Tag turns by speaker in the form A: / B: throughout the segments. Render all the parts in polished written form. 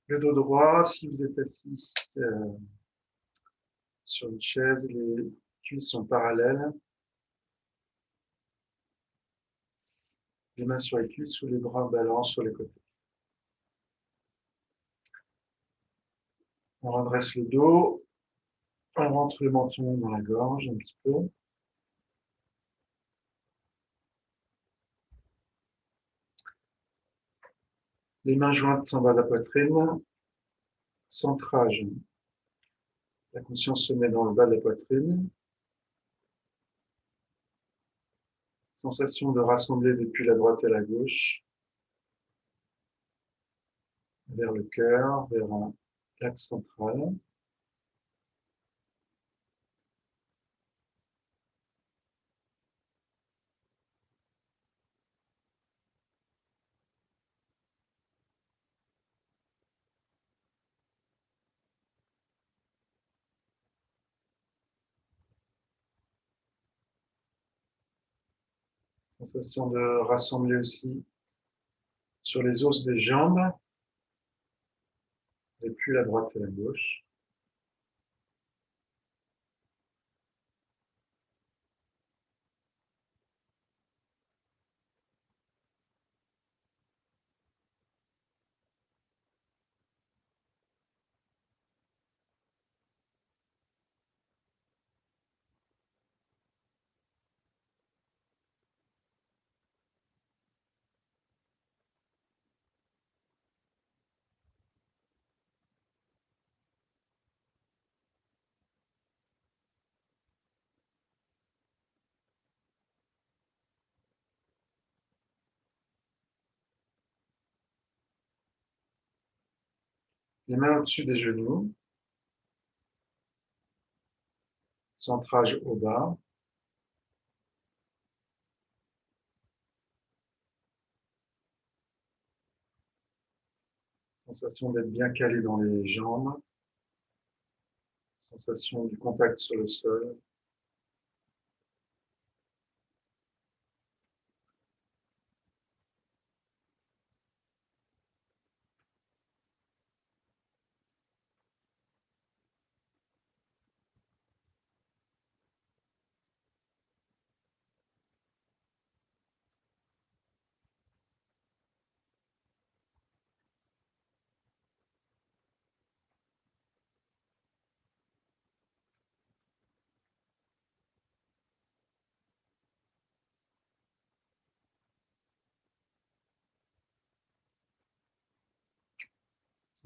A: Le dos droit, si vous êtes assis sur une chaise, les cuisses sont parallèles. Les mains sur les cuisses ou les bras en balance sur les côtés. On redresse le dos, on rentre le menton dans la gorge un petit peu. Les mains jointes en bas de la poitrine. Centrage. La conscience se met dans le bas de la poitrine. Sensation de rassembler depuis la droite et la gauche vers le cœur, vers l'axe central. Sensation de rassembler aussi sur les os des jambes, depuis la droite et la gauche. Les mains au-dessus des genoux. Centrage au bas. Sensation d'être bien calé dans les jambes. Sensation du contact sur le sol.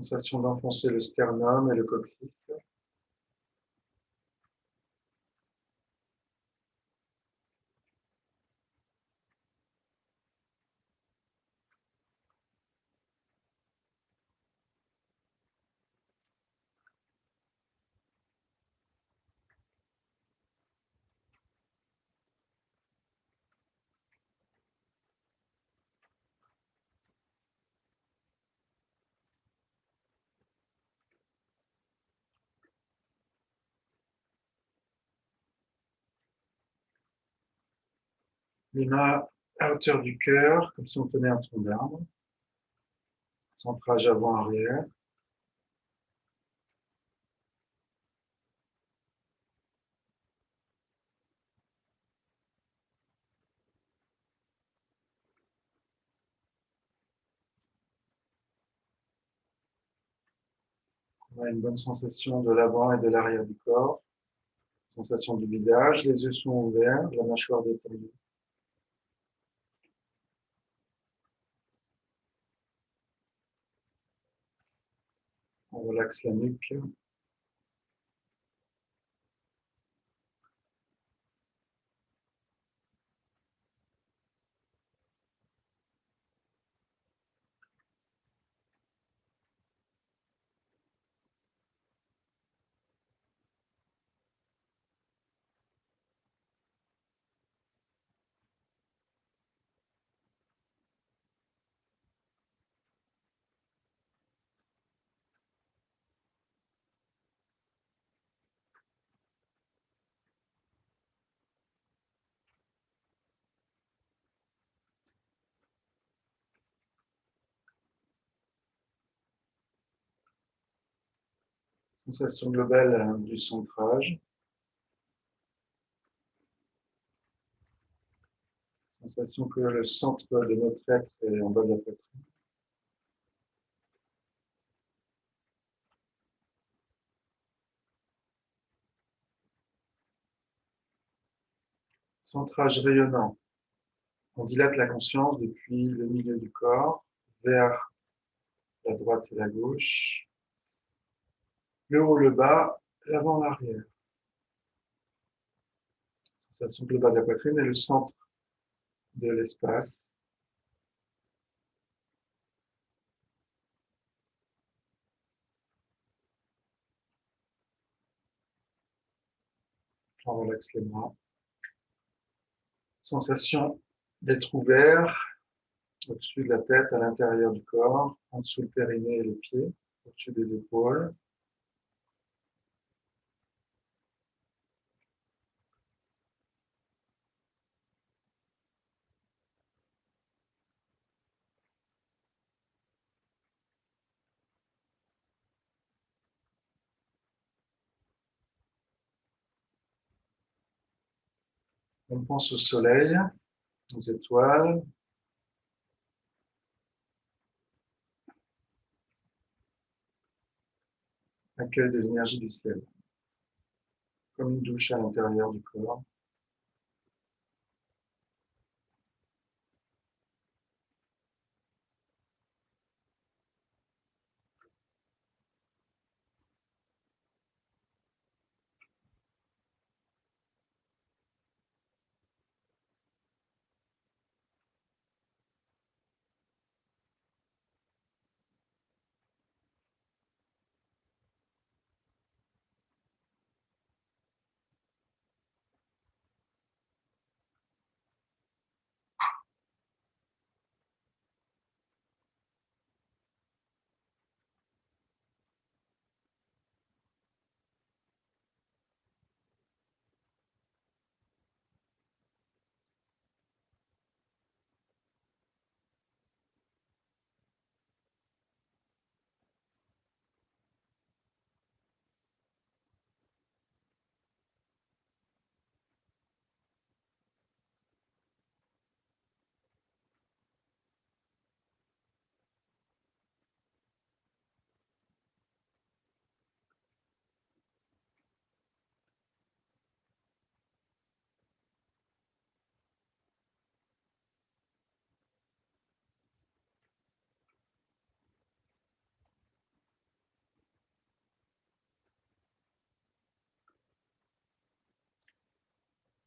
A: Sensation d'enfoncer le sternum et le coccyx. Les mains à hauteur du cœur, comme si on tenait un tronc d'arbre. Centrage avant-arrière. On a une bonne sensation de l'avant et de l'arrière du corps. Sensation du visage, les yeux sont ouverts, la mâchoire détendue. On relaxe la nuque. Sensation globale du centrage. Sensation que le centre de notre être est en bas de la poitrine. Centrage rayonnant. On dilate la conscience depuis le milieu du corps vers la droite et la gauche, le haut, le bas, l'avant, l'arrière. Sensation globale de la poitrine est le centre de l'espace. On relaxe les bras. Sensation d'être ouvert au-dessus de la tête, à l'intérieur du corps, en dessous le périnée et les pieds, au-dessus des épaules. On pense au soleil, aux étoiles, accueil de l'énergie du ciel, comme une douche à l'intérieur du corps.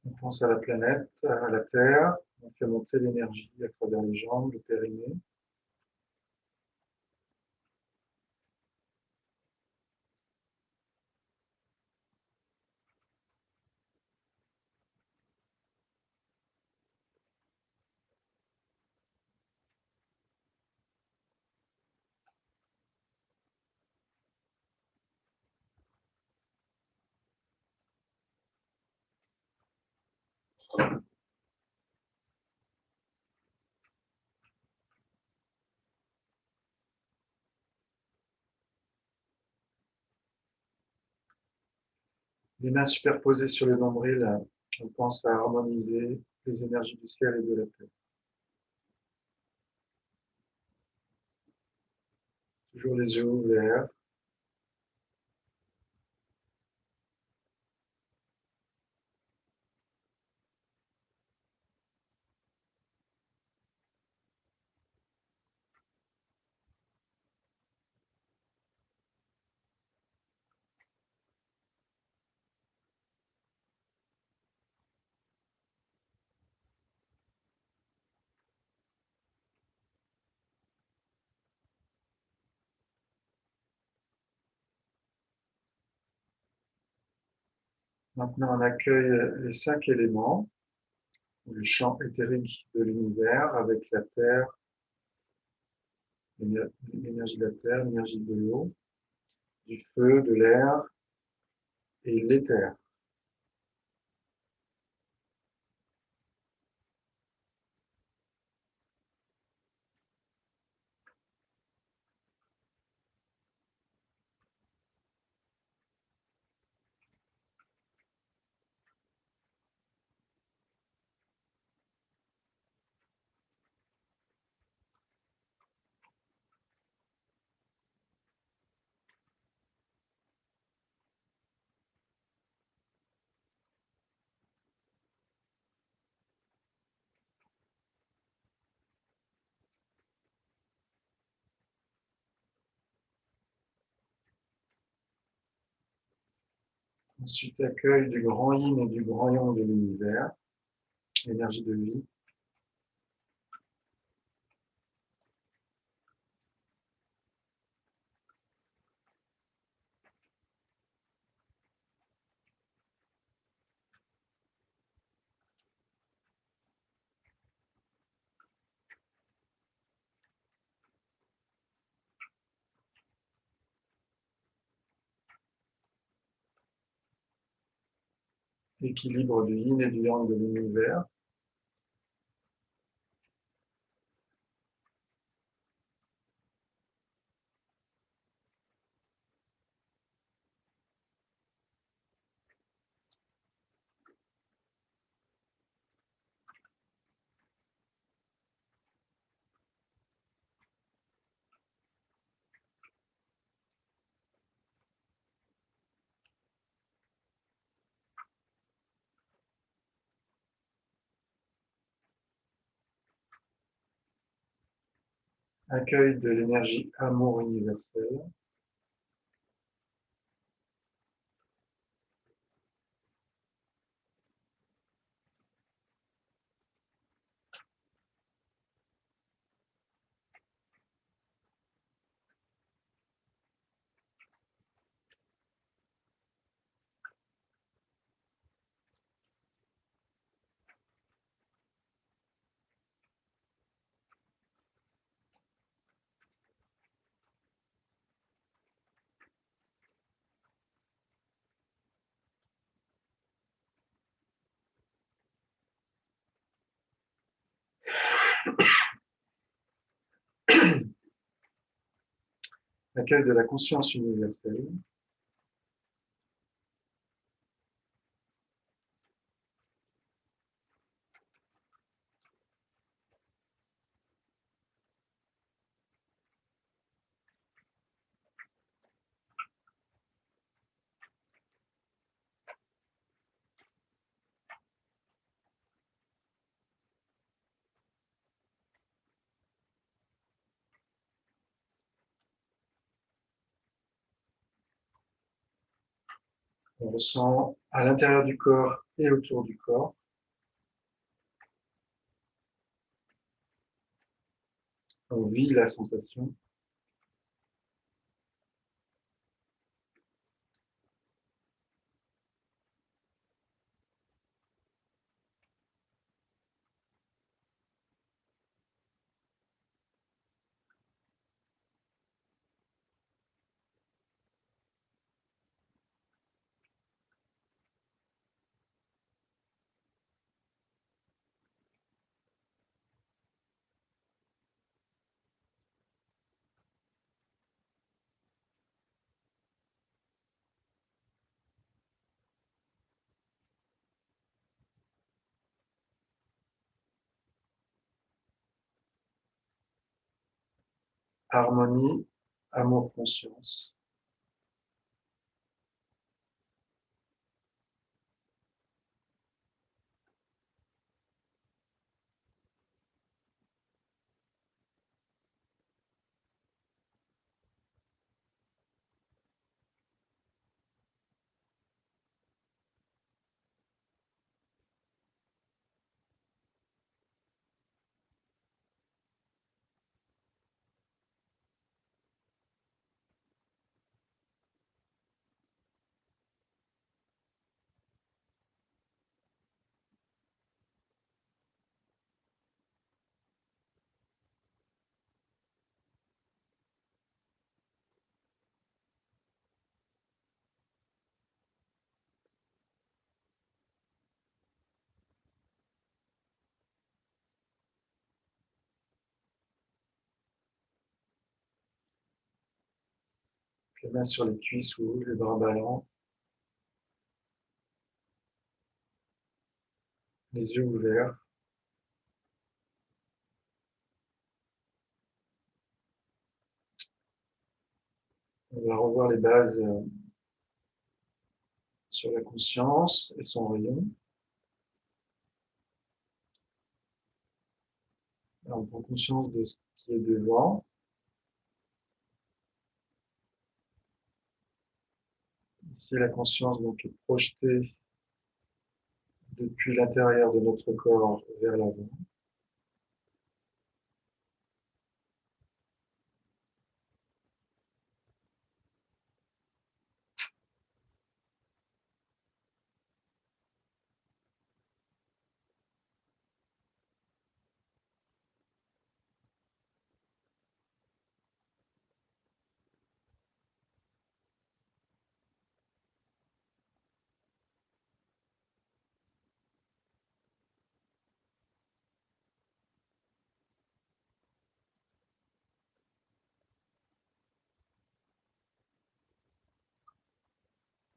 A: On pense à la planète, à la Terre. On fait monter l'énergie à travers les jambes, le périnée. Les mains superposées sur le nombril, on pense à harmoniser les énergies du ciel et de la terre. Toujours les yeux ouverts. Maintenant, on accueille les 5 éléments, le champ éthérique de l'univers avec la terre, l'énergie de la terre, l'énergie de l'eau, du feu, de l'air et l'éther. Ensuite, accueil du grand yin et du grand yang de l'univers, l'énergie de vie. Équilibre du yin et du yang de l'univers. Accueil de l'énergie amour universel. Accueil de la conscience universelle. On ressent à l'intérieur du corps et autour du corps. On vit la sensation. Harmonie, amour, conscience. Les mains sur les cuisses ou les bras ballants. Les yeux ouverts. On va revoir les bases sur la conscience et son rayon. Alors, on prend conscience de ce qui est devant. Si la conscience donc est projetée depuis l'intérieur de notre corps vers l'avant,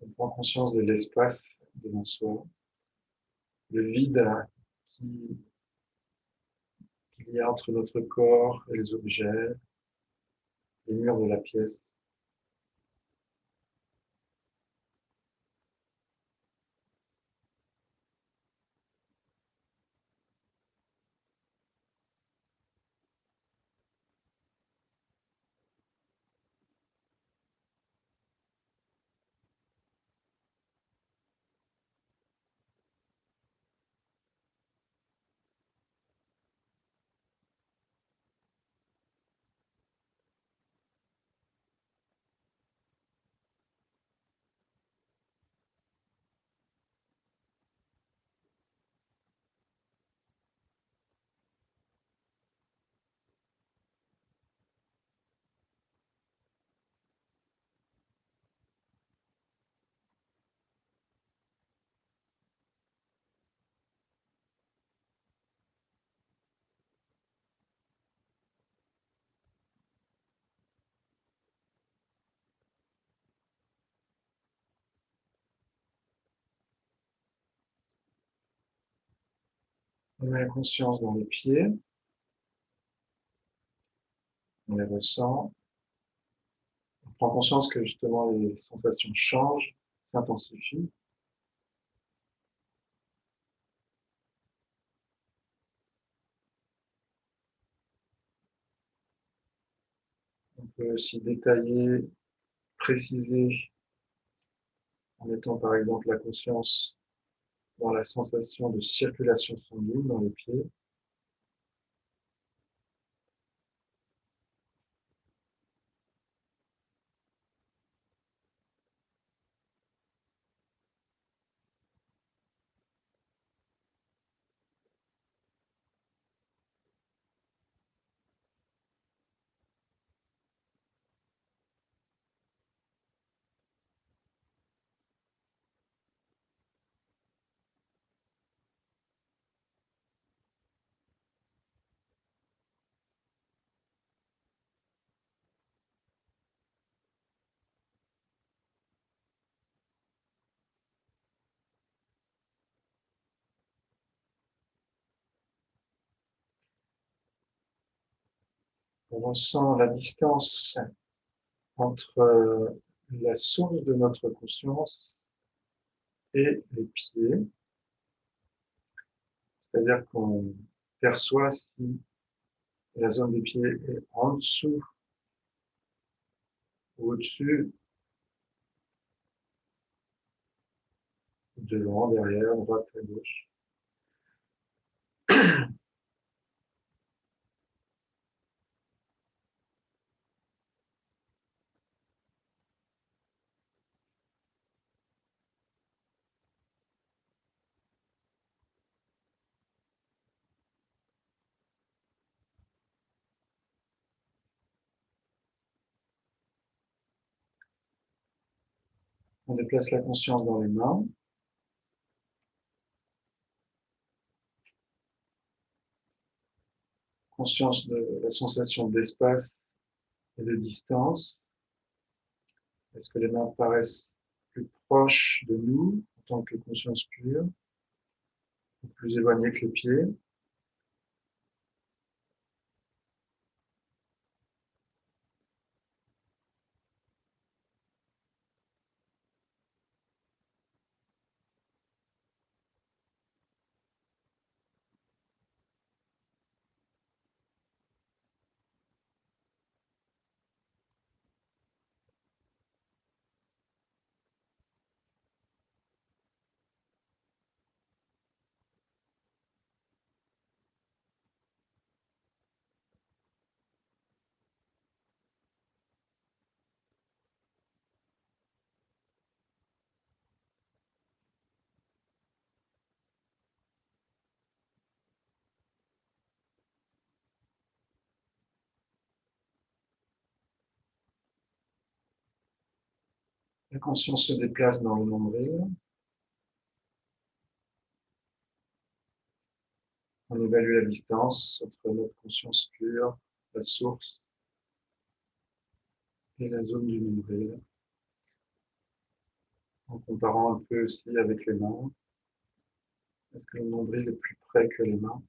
A: on prend conscience de l'espace devant soi, le vide qui- qu'il y a entre notre corps et les objets, les murs de la pièce. On met la conscience dans les pieds, on les ressent, on prend conscience que justement les sensations changent, s'intensifient. On peut aussi détailler, préciser en mettant par exemple la conscience dans la sensation de circulation sanguine dans les pieds. On ressent la distance entre la source de notre conscience et les pieds, c'est-à-dire qu'on perçoit si la zone des pieds est en dessous ou au-dessus, devant, derrière, droite, à gauche. On déplace la conscience dans les mains. Conscience de la sensation d'espace et de distance. Est-ce que les mains paraissent plus proches de nous en tant que conscience pure, ou plus éloignées que les pieds? La conscience se déplace dans le nombril. On évalue la distance entre notre conscience pure, la source, et la zone du nombril, en comparant un peu aussi avec les mains. Est-ce que le nombril est plus près que les mains?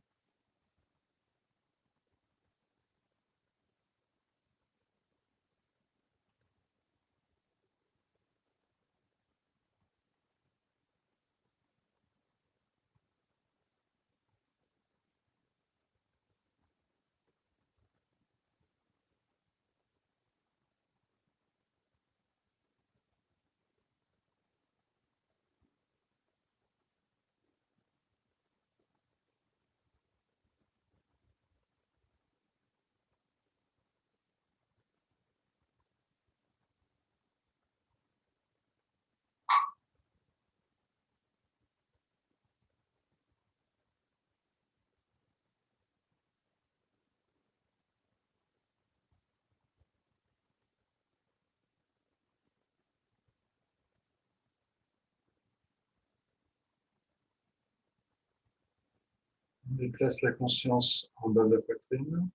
A: On déplace la conscience en bas de la poitrine.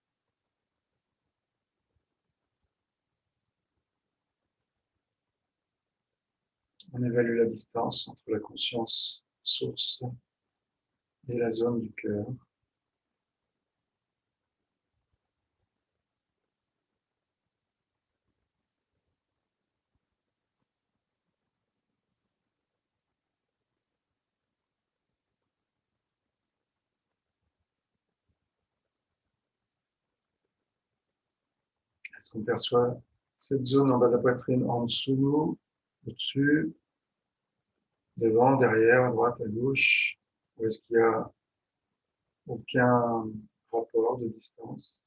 A: On évalue la distance entre la conscience source et la zone du cœur. Est-ce qu'on perçoit cette zone en bas de la poitrine en dessous, au-dessus, devant, derrière, à droite, à gauche? Ou est-ce qu'il n'y a aucun rapport de distance?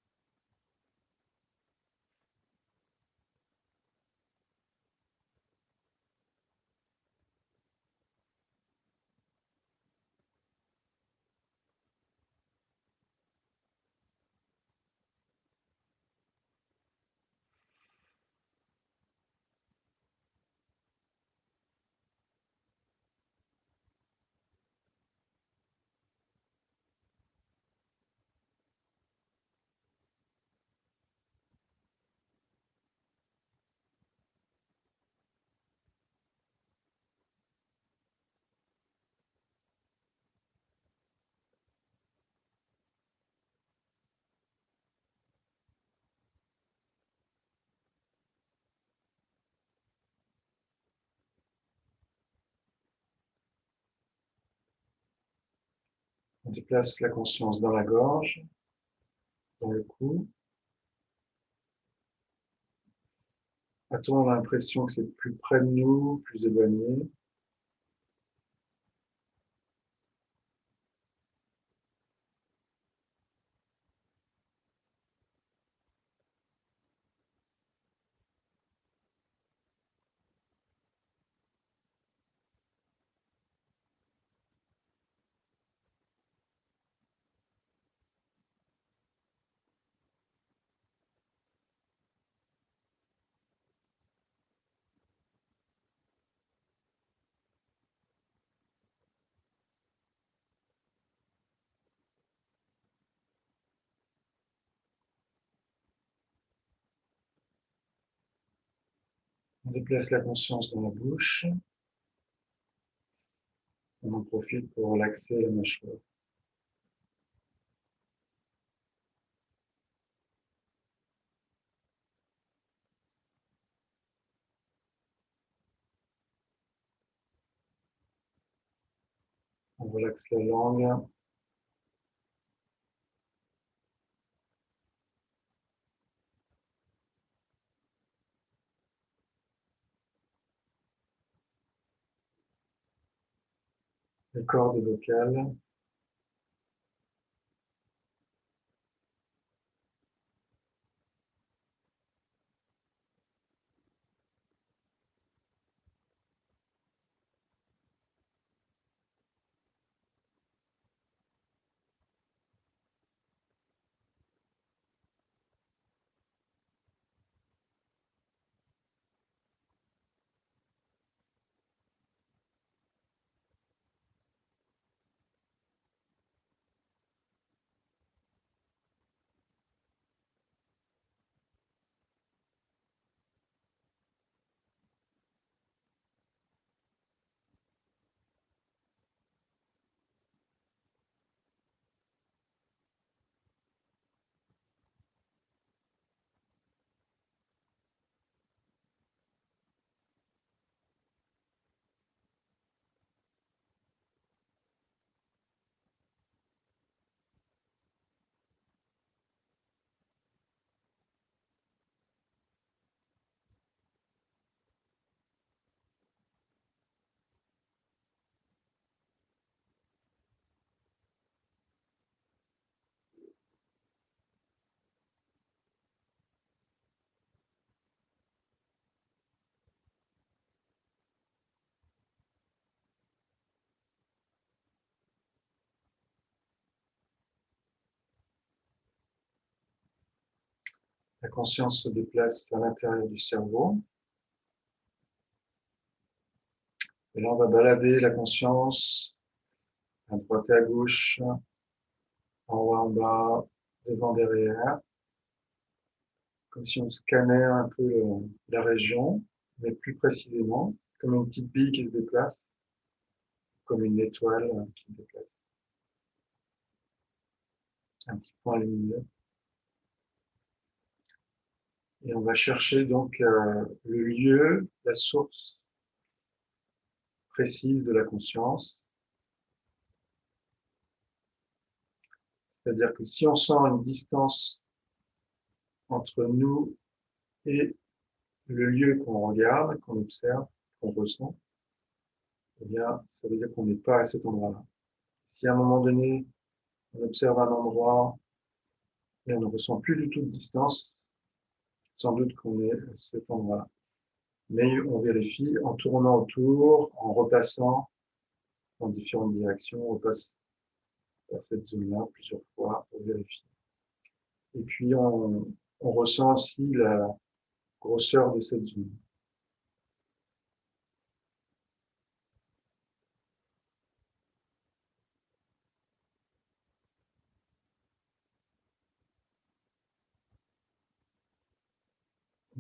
A: On déplace la conscience dans la gorge, dans le cou. A-t-on l'impression que c'est plus près de nous, plus éloigné? On déplace la conscience dans la bouche. On en profite pour relaxer la mâchoire. On relaxe la langue, les cordes vocales, La conscience se déplace à l'intérieur du cerveau. Et là, on va balader la conscience à droite et à gauche, en haut, en bas, devant, derrière, comme si on scannait un peu la région, mais plus précisément, comme une petite bille qui se déplace, comme une étoile qui se déplace, un petit point lumineux. Et on va chercher donc le lieu, la source précise de la conscience. C'est-à-dire que si on sent une distance entre nous et le lieu qu'on regarde, qu'on observe, qu'on ressent, eh bien, ça veut dire qu'on n'est pas à cet endroit-là. Si à un moment donné, on observe un endroit et on ne ressent plus du tout de distance, sans doute qu'on est à cet endroit-là. Mais on vérifie en tournant autour, en repassant dans différentes directions, on repasse par cette zone-là plusieurs fois pour vérifier. Et puis, on ressent aussi la grosseur de cette zone.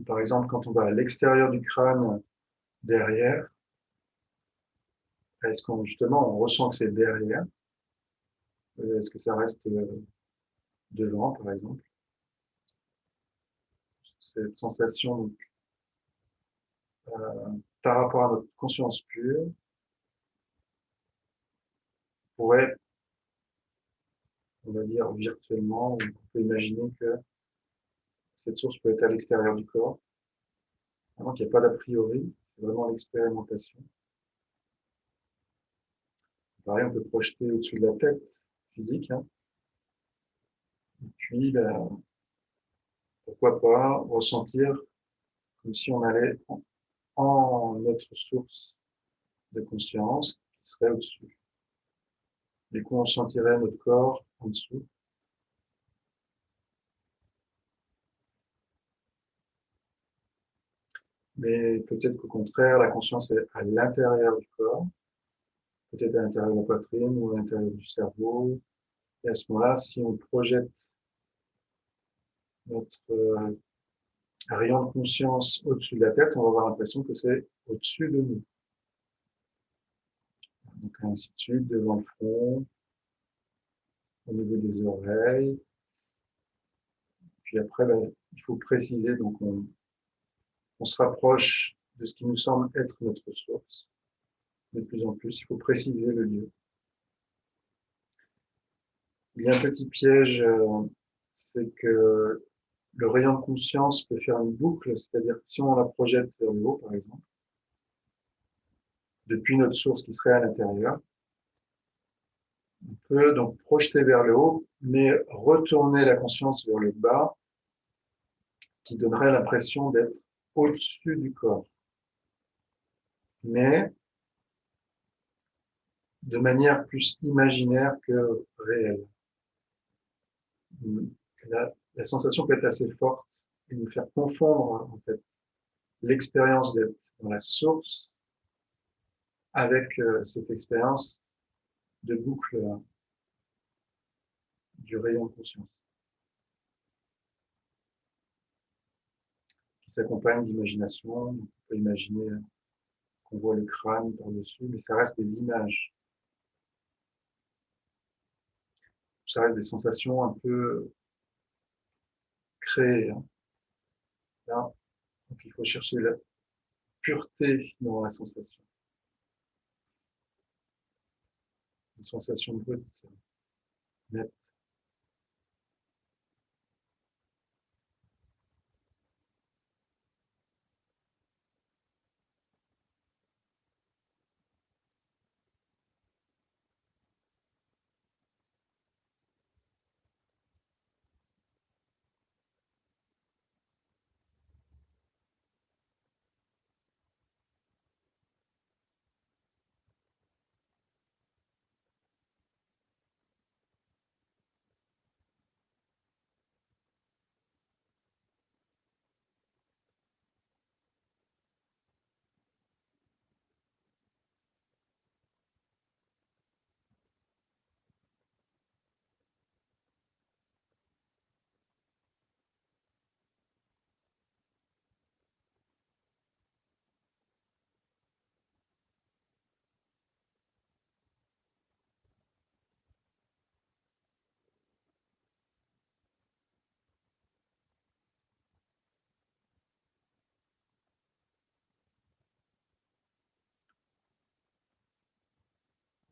A: Par exemple, quand on va à l'extérieur du crâne, derrière, est-ce qu'on justement on ressent que c'est derrière? Est-ce que ça reste devant, par exemple? Cette sensation donc, par rapport à notre conscience pure pourrait, on va dire virtuellement, on peut imaginer que cette source peut être à l'extérieur du corps. Donc il n'y a pas d'a priori, c'est vraiment l'expérimentation. Pareil, on peut projeter au-dessus de la tête physique, hein. Et puis, ben, pourquoi pas ressentir comme si on allait en notre source de conscience qui serait au-dessus. Du coup, on sentirait notre corps en dessous. Mais peut-être qu'au contraire, la conscience est à l'intérieur du corps, peut-être à l'intérieur de la poitrine ou à l'intérieur du cerveau. Et à ce moment-là, si on projette notre rayon de conscience au-dessus de la tête, on va avoir l'impression que c'est au-dessus de nous. Donc ainsi de suite, devant le front, au niveau des oreilles. Puis après, ben, il faut préciser, donc on se rapproche de ce qui nous semble être notre source. De plus en plus, il faut préciser le lieu. Il y a un petit piège, c'est que le rayon de conscience peut faire une boucle, c'est-à-dire que si on la projette vers le haut, par exemple, depuis notre source qui serait à l'intérieur, on peut donc projeter vers le haut, mais retourner la conscience vers le bas, qui donnerait l'impression d'être au-dessus du corps. Mais de manière plus imaginaire que réelle. La sensation peut être assez forte et nous faire confondre en fait l'expérience d'être dans la source avec cette expérience de boucle du rayon de conscience qui s'accompagne d'imagination. On peut imaginer qu'on voit le crâne par-dessus, mais ça reste des images. Ça reste des sensations un peu créées, hein. Là, donc il faut chercher la pureté dans la sensation. Une sensation brute, nette.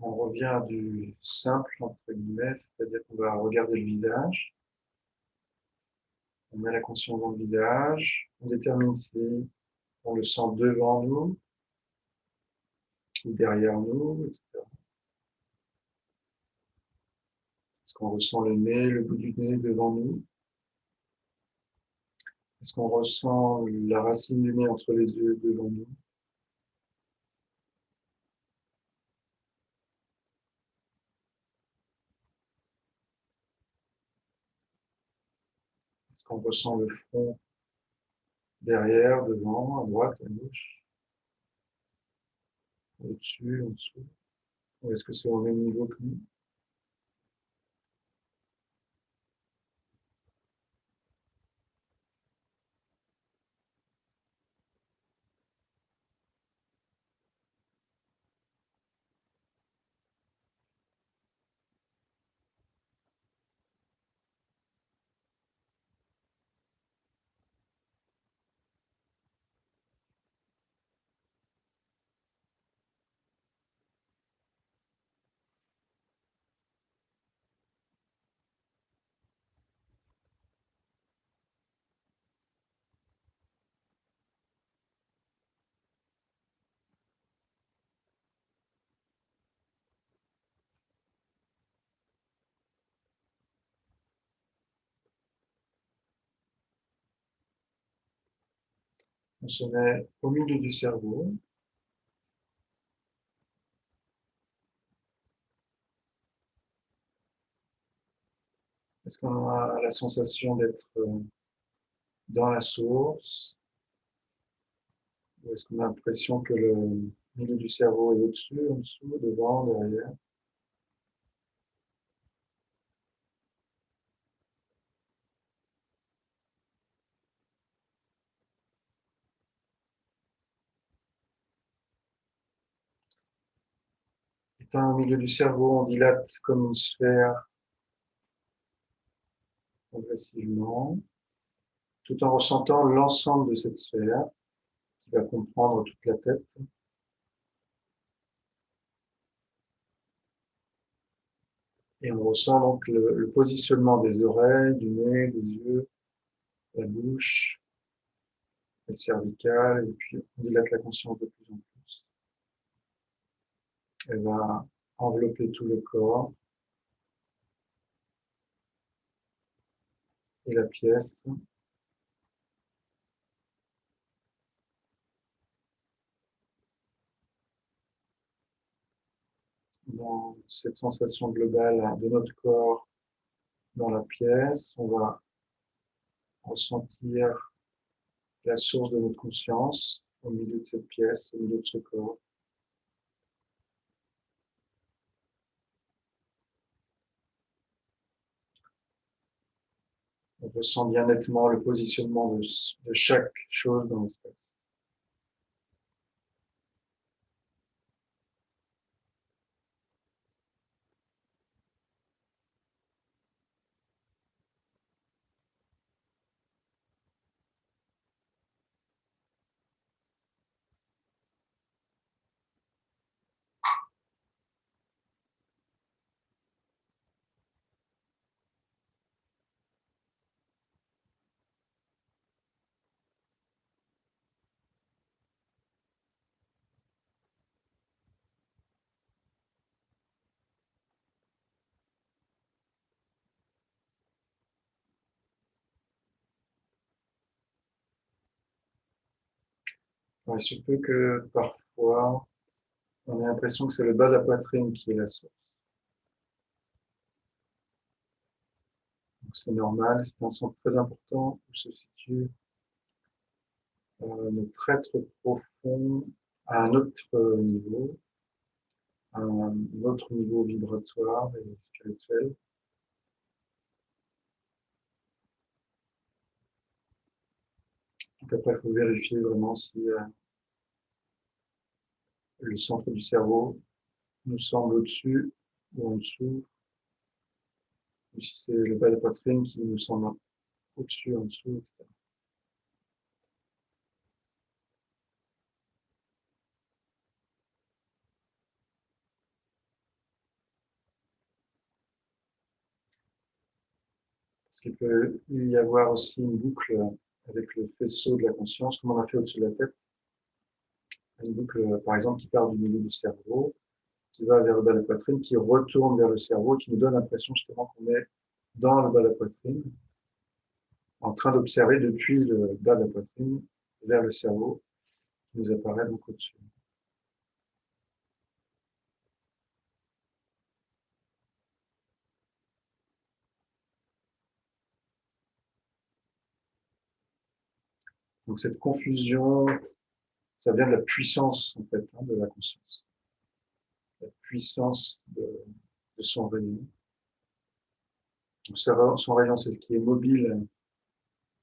A: On revient du simple, entre guillemets, c'est-à-dire qu'on va regarder le visage. On met la conscience dans le visage. On détermine si on le sent devant nous ou derrière nous, etc. Est-ce qu'on ressent le nez, le bout du nez devant nous? Est-ce qu'on ressent la racine du nez entre les yeux devant nous? Est-ce qu'on ressent le front derrière, devant, à droite, à gauche, au-dessus, en dessous? Ou est-ce que c'est au même niveau que nous? On se met au milieu du cerveau. Est-ce qu'on a la sensation d'être dans la source? Ou est-ce qu'on a l'impression que le milieu du cerveau est au-dessus, en dessous, devant, derrière? Étant au milieu du cerveau, on dilate comme une sphère progressivement, tout en ressentant l'ensemble de cette sphère qui va comprendre toute la tête. Et on ressent donc le positionnement des oreilles, du nez, des yeux, la bouche, la cervicale, et puis on dilate la conscience de plus en plus. Elle va envelopper tout le corps et la pièce. Dans cette sensation globale de notre corps dans la pièce, on va ressentir la source de notre conscience au milieu de cette pièce, au milieu de ce corps. On ressent bien nettement le positionnement de chaque chose dans l'espace. Il se peut que parfois, on ait l'impression que c'est le bas de la poitrine qui est la source. C'est normal, c'est un centre très important où se situe notre être profond à un autre niveau, à un autre niveau vibratoire et spirituel. Donc après, il faut vérifier vraiment si le centre du cerveau nous semble au-dessus ou en dessous, ou si c'est le bas de la poitrine qui nous semble au-dessus, en dessous, etc. Il peut y avoir aussi une boucle avec le faisceau de la conscience, comme on a fait au-dessus de la tête. Une boucle, par exemple, qui part du milieu du cerveau, qui va vers le bas de la poitrine, qui retourne vers le cerveau, qui nous donne l'impression justement qu'on est dans le bas de la poitrine, en train d'observer depuis le bas de la poitrine vers le cerveau, qui nous apparaît donc au-dessus. Donc cette confusion, ça vient de la puissance en fait de la conscience, la puissance de son rayon. Donc son rayon, c'est ce qui est mobile,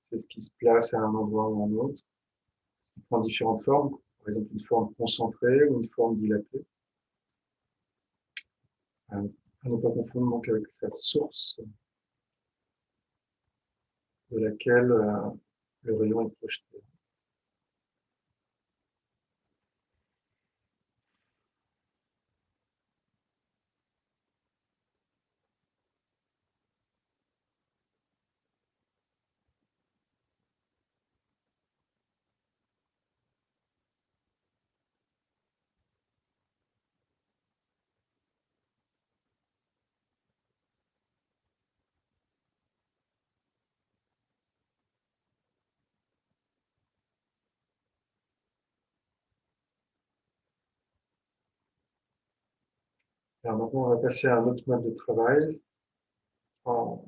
A: c'est ce qui se place à un endroit ou à un autre. Il prend différentes formes, par exemple une forme concentrée ou une forme dilatée. À ne pas confondre donc avec sa source de laquelle le rayon est projeté. Alors maintenant, on va passer à un autre mode de travail en,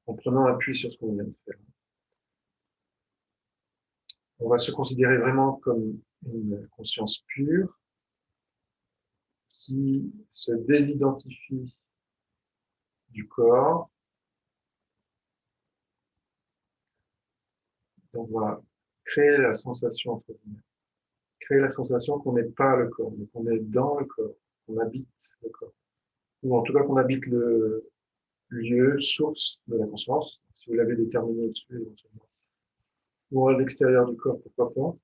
A: en prenant appui sur ce qu'on vient de faire. On va se considérer vraiment comme une conscience pure qui se désidentifie du corps. Donc, on va créer la sensation, entre guillemets, créer la sensation qu'on n'est pas le corps, mais qu'on est dans le corps, qu'on habite le corps. Ou en tout cas qu'on habite le lieu, source de la conscience, si vous l'avez déterminé au-dessus éventuellement. Ou à l'extérieur du corps, pourquoi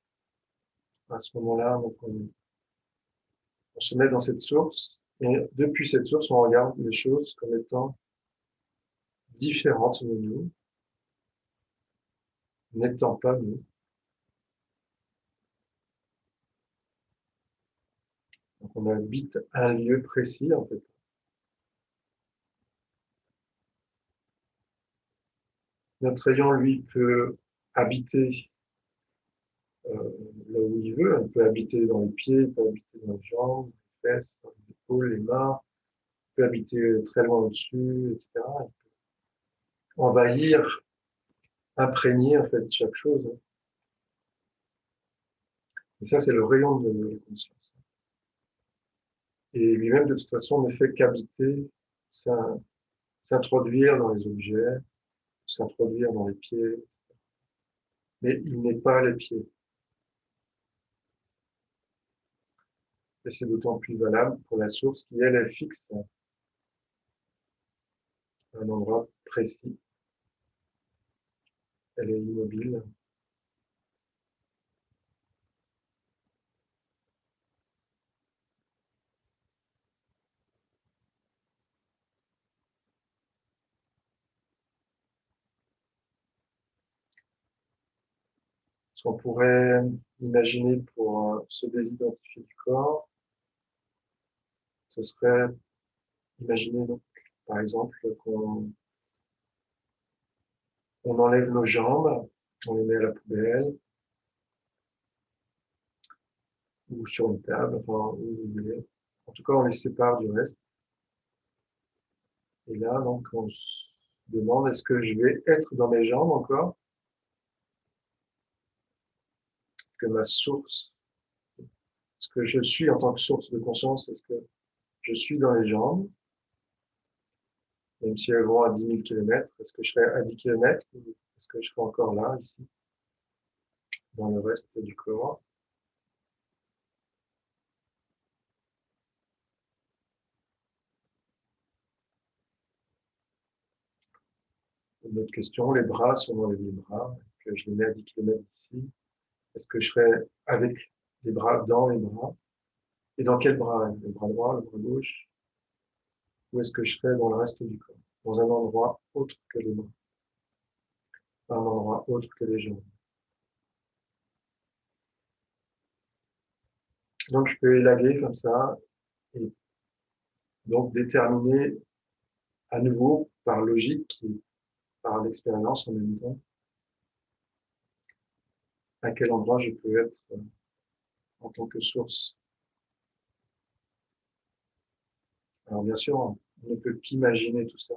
A: pas. À ce moment-là, donc on se met dans cette source, et depuis cette source, on regarde les choses comme étant différentes de nous, n'étant pas nous. Donc on habite un lieu précis, en fait. Notre rayon, lui, peut habiter là où il veut. Il peut habiter dans les pieds, il peut habiter dans les jambes, les fesses, les épaules, les mains, il peut habiter très loin au-dessus, etc. Il peut envahir, imprégner, en fait, chaque chose. Et ça, c'est le rayon de la conscience. Et lui-même, de toute façon, ne fait qu'habiter, s'introduire dans les objets, s'introduire dans les pieds, mais il n'est pas les pieds. Et c'est d'autant plus valable pour la source qui, elle, est fixe à un endroit précis. Elle est immobile. Ce qu'on pourrait imaginer pour se désidentifier du corps, ce serait imaginer donc, par exemple, qu'on enlève nos jambes, on les met à la poubelle, ou sur une table, enfin, où vous voulez. En tout cas, on les sépare du reste. Et là, donc, on se demande, est-ce que je vais être dans mes jambes encore? Est-ce que ma source, ce que je suis en tant que source de conscience, est-ce que je suis dans les jambes? Même si elles vont à 10 000 km, est-ce que je serai à 10 km ou est-ce que je serai encore là, ici, dans le reste du corps? Une autre question, les bras, si on enlève les bras, que je les mets à 10 km d'ici, est-ce que je serai avec les bras dans les bras? Et dans quel bras? Le bras droit, le bras gauche? Ou est-ce que je serai dans le reste du corps? dans un endroit autre que les mains, un endroit autre que les jambes. Donc, je peux élaguer comme ça et donc déterminer à nouveau par logique et par l'expérience en même temps à quel endroit je peux être en tant que source. Alors bien sûr, on ne peut qu'imaginer tout ça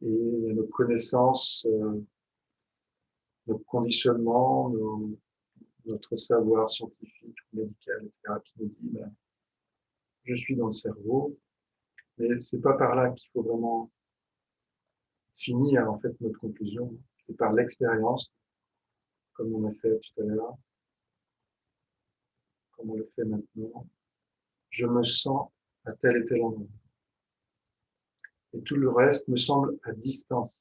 A: et nos connaissances, nos conditionnements, notre savoir scientifique, médical, etc., qui nous dit ben, je suis dans le cerveau, mais c'est pas par là qu'il faut vraiment finir en fait notre conclusion. C'est par l'expérience, comme on a fait tout à l'heure, comme on le fait maintenant. Je me sens à tel et tel endroit. Et tout le reste me semble à distance.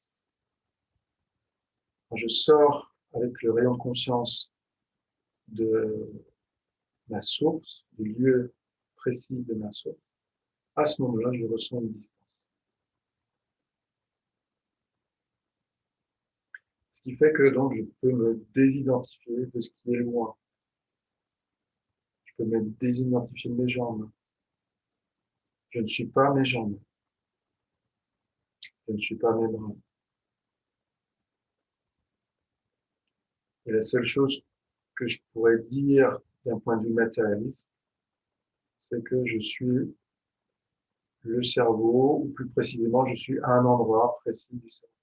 A: Quand je sors avec le rayon de conscience de ma source, du lieu précis de ma source, à ce moment-là, je ressens une distance. Ce qui fait que donc je peux me désidentifier de ce qui est loin. Je peux me désidentifier de mes jambes. Je ne suis pas mes jambes. Je ne suis pas mes bras. Et la seule chose que je pourrais dire d'un point de vue matérialiste, c'est que je suis le cerveau, ou plus précisément, je suis à un endroit précis du cerveau.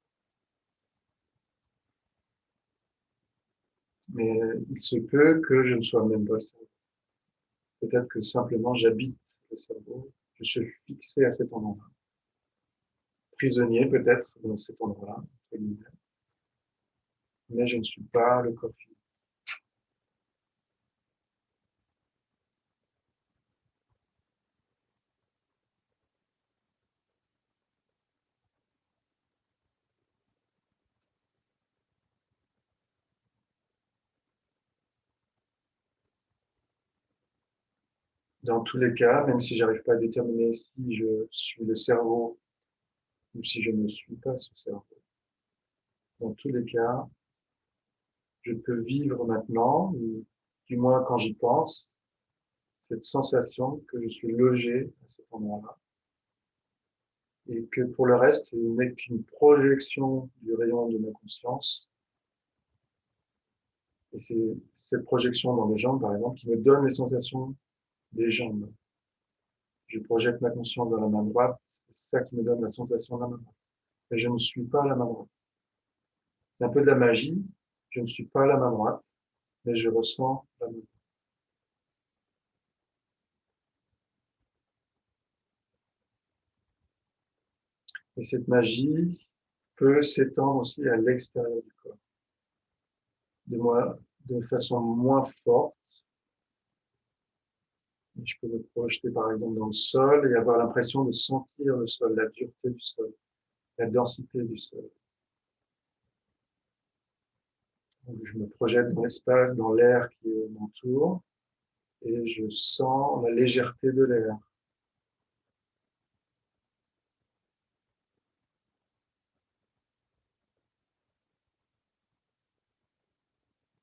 A: Mais il se peut que je ne sois même pas le cerveau. Peut-être que simplement j'habite le cerveau, je suis fixé à cet endroit-là. Prisonnier peut-être dans cet endroit-là, mais je ne suis pas le corps physique. Dans tous les cas, même si j'arrive pas à déterminer si je suis le cerveau ou si je ne suis pas ce cerveau, dans tous les cas, je peux vivre maintenant, ou du moins quand j'y pense, cette sensation que je suis logé à cet endroit-là et que pour le reste, il n'est qu'une projection du rayon de ma conscience. Et c'est cette projection dans les jambes, par exemple, qui me donne les sensations des jambes. Je projette ma conscience dans la main droite, c'est ça qui me donne la sensation de la main droite. Mais je ne suis pas la main droite. C'est un peu de la magie, je ne suis pas la main droite, mais je ressens la main droite. Et cette magie peut s'étendre aussi à l'extérieur du corps, de façon moins forte. Je peux me projeter par exemple dans le sol et avoir l'impression de sentir le sol, la dureté du sol, la densité du sol. Donc, je me projette dans l'espace, dans l'air qui m'entoure et je sens la légèreté de l'air.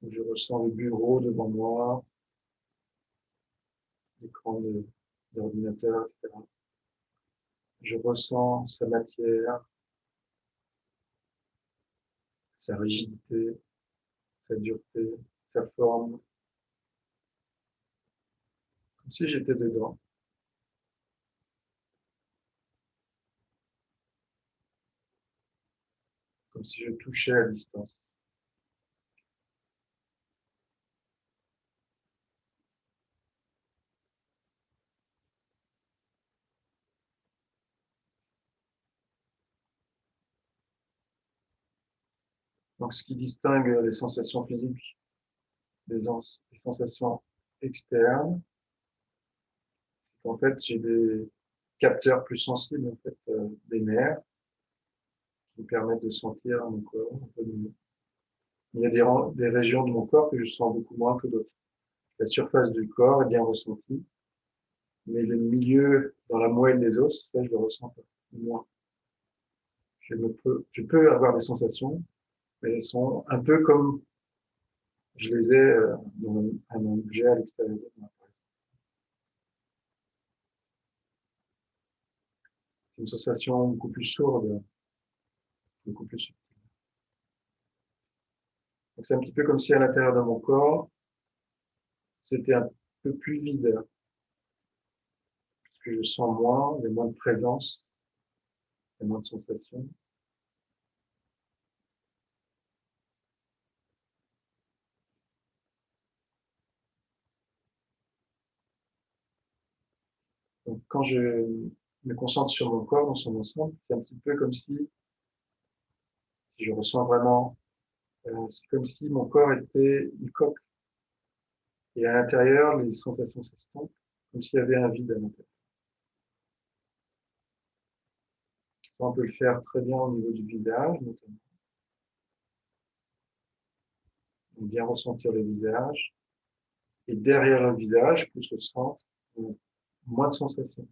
A: Je ressens le bureau devant moi, l'écran d'ordinateur, etc. Je ressens sa matière, sa rigidité, sa dureté, sa forme, comme si j'étais dedans. Comme si je touchais à distance. Donc, ce qui distingue les sensations physiques des sensations externes, c'est qu'en fait, j'ai des capteurs plus sensibles, en fait, des nerfs, qui me permettent de sentir mon corps un peu mieux. Il y a des régions de mon corps que je sens beaucoup moins que d'autres. La surface du corps est bien ressentie, mais le milieu dans la moelle des os, ça, je le ressens pas, moins. je peux avoir des sensations, mais elles sont un peu comme je les ai dans un objet à l'extérieur de moi. C'est une sensation beaucoup plus sourde, beaucoup plus subtile. Donc c'est un petit peu comme si à l'intérieur de mon corps, c'était un peu plus vide, parce que je sens moins, il y a moins de présence, il y a moins de sensations. Donc quand je me concentre sur mon corps dans son ensemble, c'est un petit peu comme si je ressens vraiment, c'est comme si mon corps était une coque. Et à l'intérieur, les sensations s'estompent, comme s'il y avait un vide à l'intérieur. Ça, on peut le faire très bien au niveau du visage, notamment. Donc, bien ressentir le visage. Et derrière le visage, plus le centre, moins de sensations.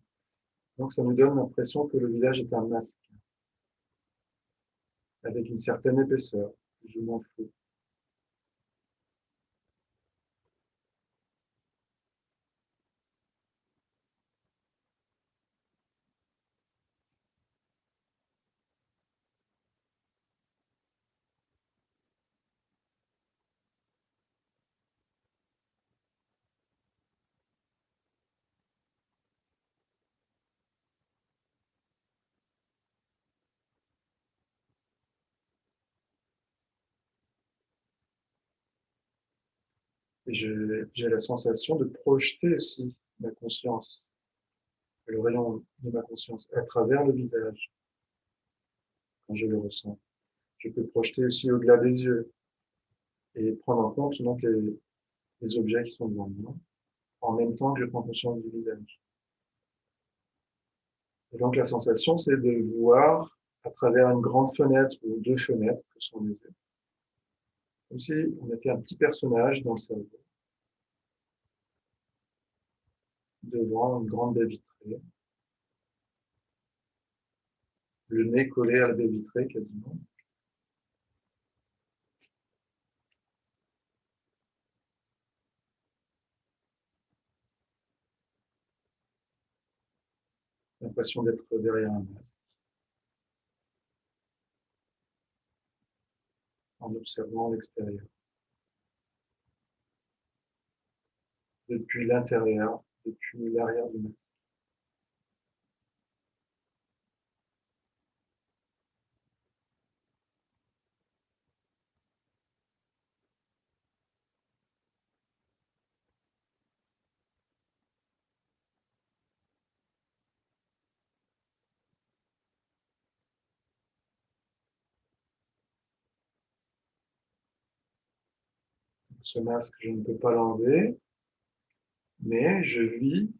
A: Donc ça nous donne l'impression que le visage est un masque, avec une certaine épaisseur, plus ou moins flou. Et j'ai la sensation de projeter aussi ma conscience, le rayon de ma conscience, à travers le visage, quand je le ressens. Je peux projeter aussi au-delà des yeux et prendre en compte donc les objets qui sont devant moi, en même temps que je prends conscience du visage. Et donc la sensation, c'est de voir à travers une grande fenêtre ou deux fenêtres que sont les yeux. Comme si on était un petit personnage dans le cerveau, devant une grande baie vitrée, le nez collé à la baie vitrée quasiment. L'impression d'être derrière un masque, en observant l'extérieur. Depuis l'intérieur, depuis l'arrière du masque. Ce masque, je ne peux pas l'enlever, mais je vis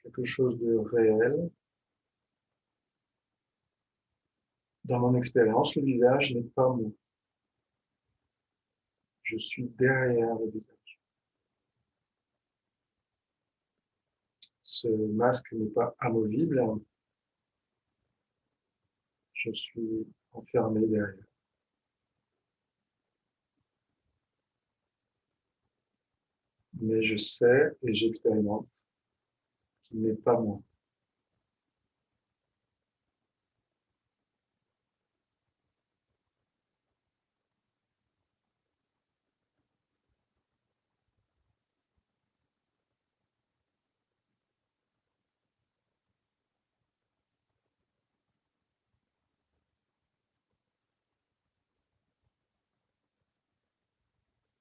A: quelque chose de réel. Dans mon expérience, le visage n'est pas moi. Je suis derrière le visage. Ce masque n'est pas amovible, je suis enfermé derrière. Mais je sais et j'expérimente qu'il n'est pas moi.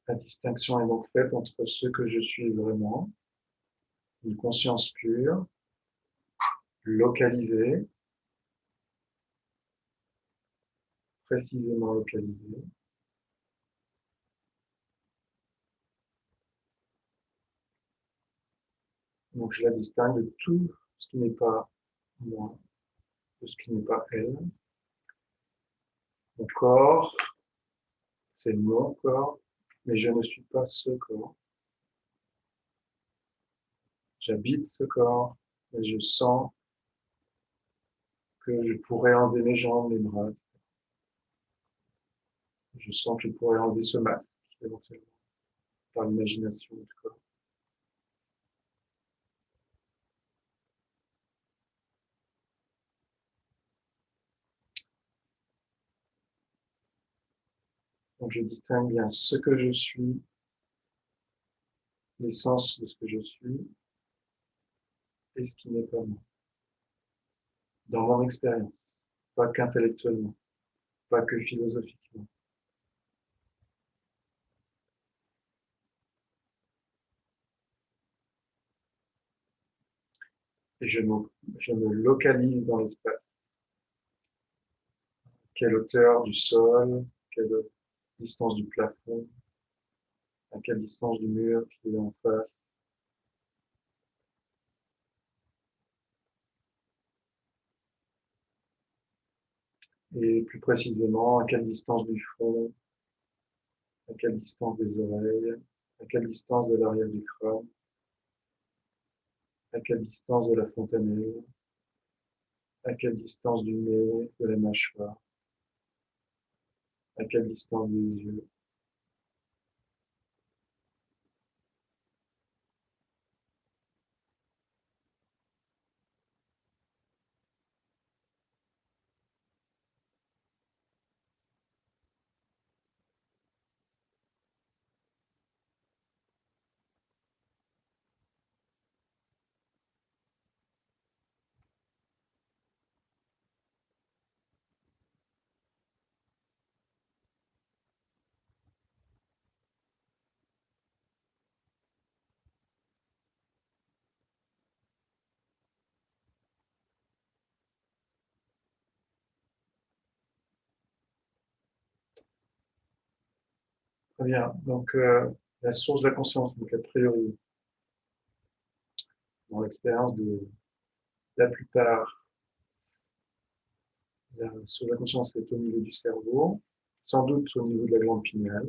A: La distinction est donc faite entre ce que je suis vraiment, une conscience pure, localisée, précisément localisée, donc je la distingue de tout ce qui n'est pas moi, de ce qui n'est pas elle. Mon corps, c'est mon corps, mais je ne suis pas ce corps. J'habite ce corps, mais je sens que je pourrais enlever mes jambes, mes bras. Je sens que je pourrais enlever ce masque, éventuellement, par l'imagination du corps. Donc je distingue bien ce que je suis, l'essence de ce que je suis, et ce qui n'est pas moi. Dans mon expérience, pas qu'intellectuellement, pas que philosophiquement. Et je me localise dans l'espace. Quelle hauteur du sol, quelle distance du plafond, à quelle distance du mur qui est en face. Et plus précisément, à quelle distance du front, à quelle distance des oreilles, à quelle distance de l'arrière du crâne, à quelle distance de la fontanelle, à quelle distance du nez, de la mâchoire, à quelle distance des yeux. Très bien. Donc, la source de la conscience, donc a priori, dans l'expérience de la plupart, la source de la conscience est au niveau du cerveau, sans doute au niveau de la glande pinéale.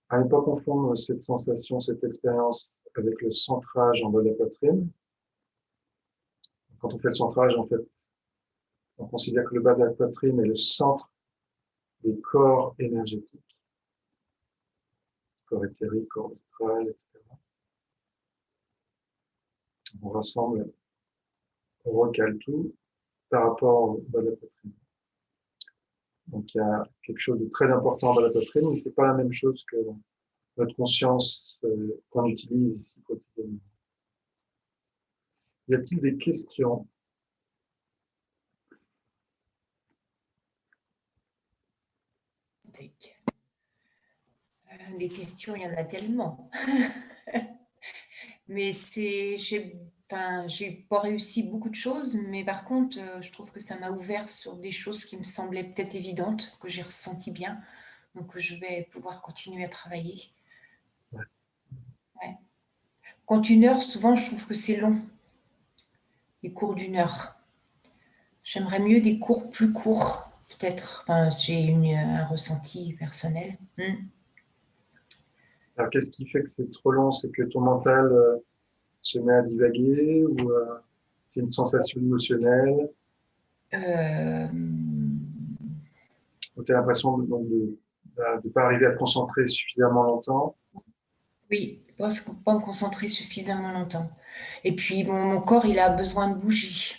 A: À ne pas confondre cette sensation, cette expérience avec le centrage en bas de la poitrine. Quand on fait le centrage, en fait, on considère que le bas de la poitrine est le centre des corps énergétiques, corps éthérique, corps astral, etc. On rassemble, on recale tout par rapport au bas de la poitrine. Donc il y a quelque chose de très important en bas de la poitrine, mais ce n'est pas la même chose que notre conscience qu'on utilise ici quotidiennement. Y a-t-il des questions?
B: Des questions, il y en a tellement. Mais j'ai pas réussi beaucoup de choses, mais par contre, je trouve que ça m'a ouvert sur des choses qui me semblaient peut-être évidentes, que j'ai ressenti bien. Donc, je vais pouvoir continuer à travailler.
A: Ouais.
B: Ouais. Quand 1 heure, souvent, je trouve que c'est long. Les cours d'1 heure. J'aimerais mieux des cours plus courts, peut-être. Enfin, j'ai un ressenti personnel.
A: Alors qu'est-ce qui fait que c'est trop long? C'est que ton mental se met à divaguer ou c'est une sensation émotionnelle
B: Euh,
A: ou tu as l'impression de ne pas arriver à te concentrer suffisamment longtemps?
B: oui, parce qu'on ne peut pas me concentrer suffisamment longtemps. Et puis, mon corps, il a besoin de bouger.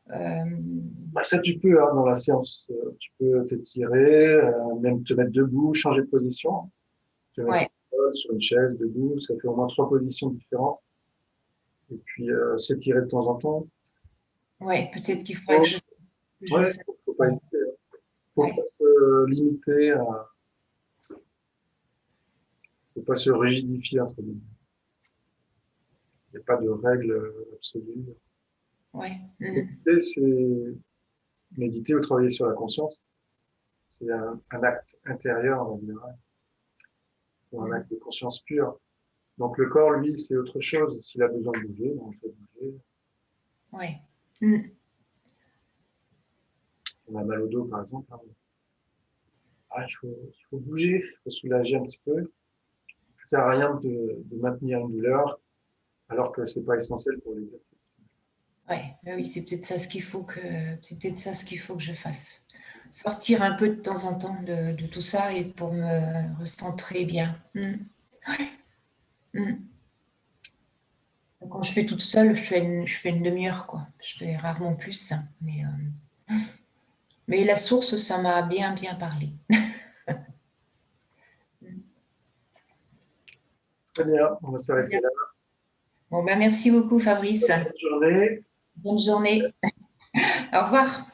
A: Bah, ça, tu peux, hein, dans la séance, tu peux t'étirer, même te mettre debout, changer de position, te mettre
B: Ouais,
A: au sol, sur une chaise, debout, ça fait au moins 3 positions différentes. Et puis, s'étirer de temps en temps.
B: ouais, peut-être qu'il faudrait
A: Faut,
B: que je
A: ouais,
B: fasse.
A: faut pas hésiter. Faut pas
B: Ouais,
A: se limiter faut pas se rigidifier entre guillemets. Il n'y a pas de règle absolue.
B: ouais.
A: Méditer, c'est méditer ou travailler sur la conscience. C'est un acte intérieur, on dirait, ou un acte de conscience pure. Donc le corps, lui, c'est autre chose. S'il a besoin de bouger, on le fait bouger.
B: Ouais.
A: On a mal au dos, par exemple. Hein. Ah, il faut bouger, il faut soulager un petit peu. Ça sert à rien de maintenir une douleur alors que c'est pas essentiel pour l'exercice.
B: Ouais, oui, c'est peut-être ça ce qu'il faut que je fasse. Sortir un peu de temps en temps de tout ça et pour me recentrer bien. Mm. Quand je fais toute seule, je fais une demi-heure, quoi. Je fais rarement plus. Mais la source, ça m'a bien, bien parlé.
A: Très bien, on va s'arrêter là.
B: Bon, ben, merci beaucoup, Fabrice.
A: Bonne journée.
B: Bonne journée. Au revoir.